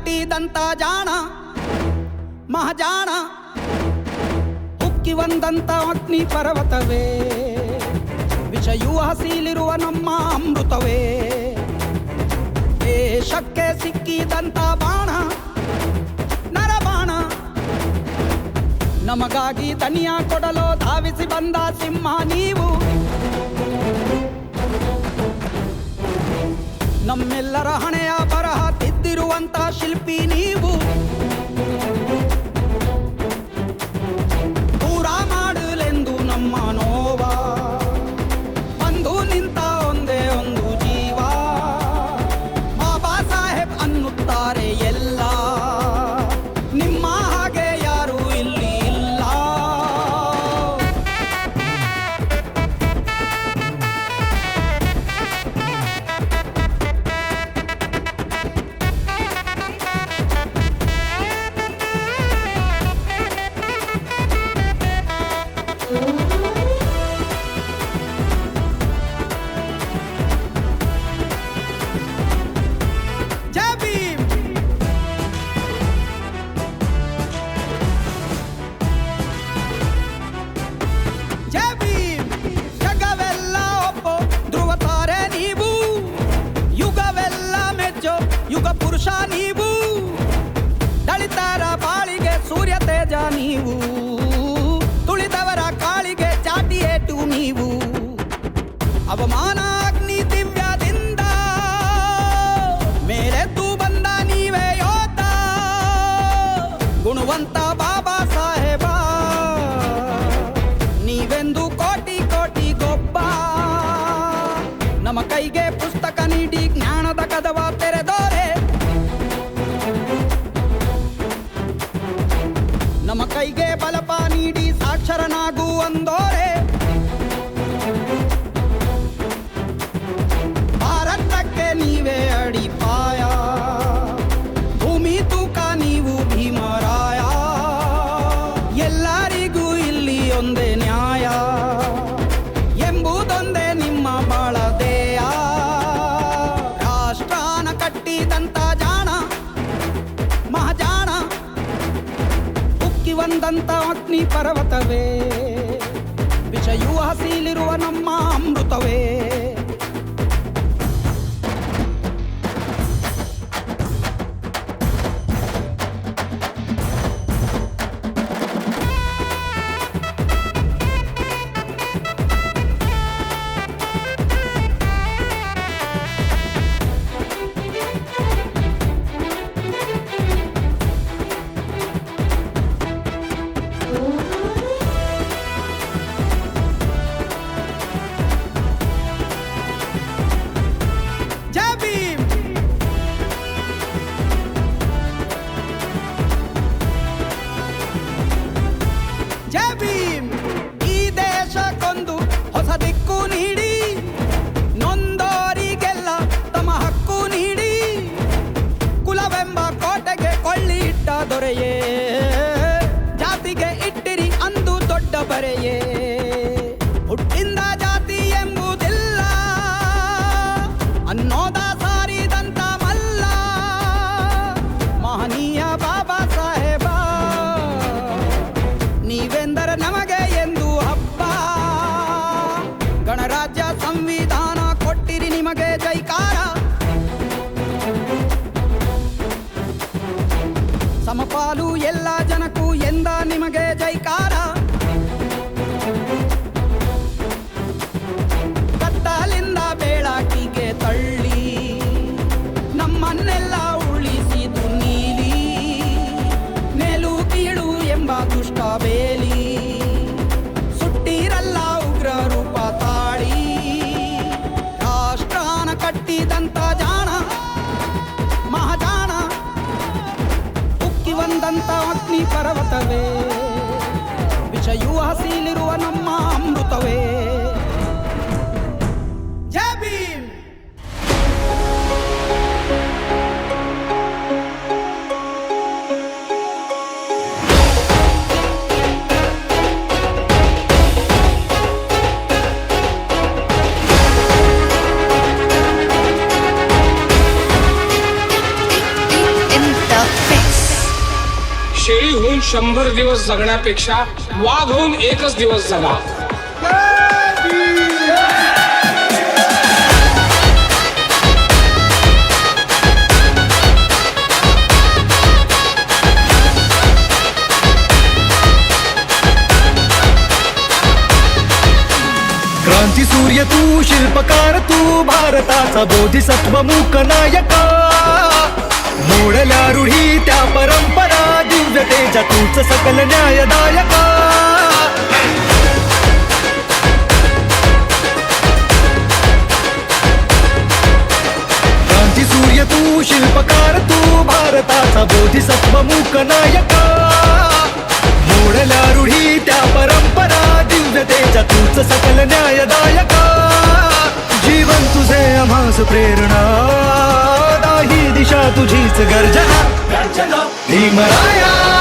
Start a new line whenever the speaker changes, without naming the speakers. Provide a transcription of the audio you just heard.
ಕಟ್ಟಿದಂತ ಜಾಣ ಮಹಾಜಾಣ, ಉಕ್ಕಿ ಒಂದಂತ ಅಗ್ನಿ ಪರ್ವತವೇ, ವಿಷಯೂ ಹಸಿಲಿರುವ ನಮ್ಮ ಅಮೃತವೇ, ದೇಶಕ್ಕೆ ಸಿಕ್ಕಿದಂತ ಬಾಣ ನರಬಾಣ, ನಮಗಾಗಿ ದನಿಯ ಕೊಡಲು ಧಾವಿಸಿ ಬಂದ ಸಿಂಹ ನೀವು, ನಮ್ಮೆಲ್ಲರ ಹಣೆಯ ಬರಹ ತಿದ್ದಿರುವಂತ ಶಿಲ್ಪಿ ನೀವು, ದೂರ ಮಾಡಲೆಂದು ನಮ್ಮ ನೋವ ಬಂದು ನಿಂತ ಒಂದೇ ಒಂದು ಜೀವ, ಬಾಬಾ ಸಾಹೇಬ್ ಅನ್ನುತ್ತಾರೆ ಎಲ್ಲ, ನಿಮ್ಮ ಹಾಗೆ ಯಾರು ಇಲ್ಲಿ ಇಲ್ಲ. ಜೈ ಭೀಮ್. ಜೈ ಭೀಮ್. ಜಗವೆಲ್ಲ ಒಪ್ಪೋ ಧ್ರುವ ತಾರೆ ನೀವು, ಯುಗವೆಲ್ಲ ಮೆಚ್ಚೋ ಯುಗ ಪುರುಷ ನೀವು, ದಳಿತರ ಬಾಳಿಗೆ ಸೂರ್ಯ ತೇಜ ನೀವು, ತುಳಿದವರ ಕಾಳಿಗೆ ಚಾಟಿ ಏಟು ನೀವು, ಅವಮಾನ ಅಗ್ನಿ ದಿವ್ಯದಿಂದ ಮೇಲೆದ್ದು ಬಂದ ನೀವೇ ಯೋಧ, ಗುಣವಂತ ಬಾಬಾ ಸಾಹೇಬ ನೀವೆಂದು ಕೋಟಿ ಕೋಟಿ ಗೊಬ್ಬ, ನಮ್ಮ ಕೈಗೆ ಪುಸ್ತಕ ನೀಡಿ ಜ್ಞಾನದ ಕದವ ತೆರೆದೋರೆ, ನಮ್ಮ ಕೈಗೆ ಬಲಪ ನೀಡಿ ಸಾಕ್ಷರನಾಗು ಅಂದೋರೆ, ಭಾರತಕ್ಕೆ ನೀವೇ ಅಡಿಪಾಯ, ಭೂಮಿ ತೂಕ ನೀವು ಭೀಮರಾಯ, ಎಲ್ಲರಿಗೂ ಇಲ್ಲಿ ಒಂದೇ ನ್ಯಾಯ ಎಂಬುದೊಂದೇ ನಿಮ್ಮ ಬಾಳದೇಯ, ರಾಷ್ಟ್ರಾನ ಕಟ್ಟಿದಂತ ಜಾಣ ಮಹಾಜಾಣ, ಉಕ್ಕಿ ಒಂದಂತ ಅಗ್ನಿ ಪರ್ವತವೇ, ವಿಷಯೂ ಹಸಿಲಿರುವ ನಮ್ಮ ಅಮೃತವೇ. ಜೈ ಭೀಮ್. ಜೈ ಭೀಮ್. ಈ ದೇಶಕ್ಕೊಂದು ಹೊಸ ದಿಕ್ಕು ನೀಡಿ, ನೊಂದೋರಿಗೆಲ್ಲ ತಮ್ಮ ಹಕ್ಕು ನೀಡಿ, ಕುಲವೆಂಬ ಕೋಟೆಗೆ ಕೊಳ್ಳಿ ಇಟ್ಟ ದೊರೆಯೇ, ಜಾತಿಗೆ ಇಟ್ಟಿರಿ ಅಂದು ದೊಡ್ಡ ಬರೆಯೇ, ಹುಟ್ಟಿಂದ ಜಾತಿ ಎಂಬುದಿಲ್ಲ ಅನ್ನೋದ ಸಾರಿದಂತ ಮಲ್ಲ, ಮಹನೀಯ ಬಾಬಾ ಸಾಹೇಬ ನೀವೆಂದರೆ ನಮಗೆ ಎಂದು ಹಬ್ಬ, ಗಣರಾಜ್ಯ ಸಂವಿಧಾನ ಕೊಟ್ಟಿರಿ ನಿಮಗೆ ಜೈಕಾರ, ಸಮಪಾಲು ಎಲ್ಲ ಜನಕ್ಕೂ ಎಂದ ನಿಮಗೆ ಜೈಕಾರ, ಕತ್ತಲಿಂದ ಬೆಳಕಿಗೆ ತಳ್ಳಿ ನಮ್ಮನ್ನೆಲ್ಲ ಉಳಿಸಿದು ನೀಲಿ, ಮೇಲು ಕೀಳು ಎಂಬ ದುಷ್ಟ ಬೇಲಿ, ಸುಟ್ಟಿರಲ್ಲ ಉಗ್ರ ರೂಪ ತಾಳಿ, ರಾಷ್ಟ್ರಾನ ಕಟ್ಟಿದಂತ ಜಾಣ ಮಹಾಜಾಣ, ಉಕ್ಕಿ ಒಂದಂತ ಅಗ್ನಿ ಪರ್ವತವೇ, ವಿಷಯೂ ಹಸಿಲಿರುವ ನಮ್ಮ ಅಮೃತವೇ. ಜೈ ಭೀಮ್.
ಎಂತ शेळी होऊन 100 दिवस जगण्यापेक्षा वाघ होऊन एकच दिवस जगा.
क्रांती सूर्य तू, शिल्पकार तू, भारताचा बोधिसत्व मूक नायका. मोडल्या रूढी त्या परंपरा, दिव्यतेच्या तूच सकल न्यायदायका. क्रांती सूर्य तू, शिल्पकार तू, भारताचा बोधिसत्व मूक नायका. मोडल्या रूढी त्या परंपरा, दिव्यतेच्या तूच सकल न्यायदायका. जीवन तुझे आम्हास प्रेरणा, दाही दिशा तुझीच गर्जना. भीमराया